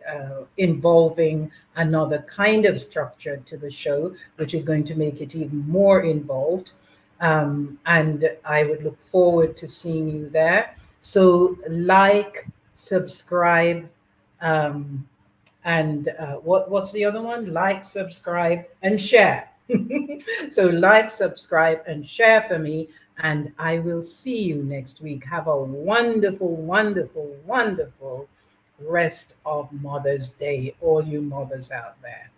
S1: involving another kind of structure to the show, which is going to make it even more involved. And I would look forward to seeing you there. So, like, subscribe, um, and what's the other one? Like, subscribe, and share. So like, subscribe, and share for me, and I will see you next week. Have a wonderful, wonderful, wonderful rest of Mother's Day, all you mothers out there.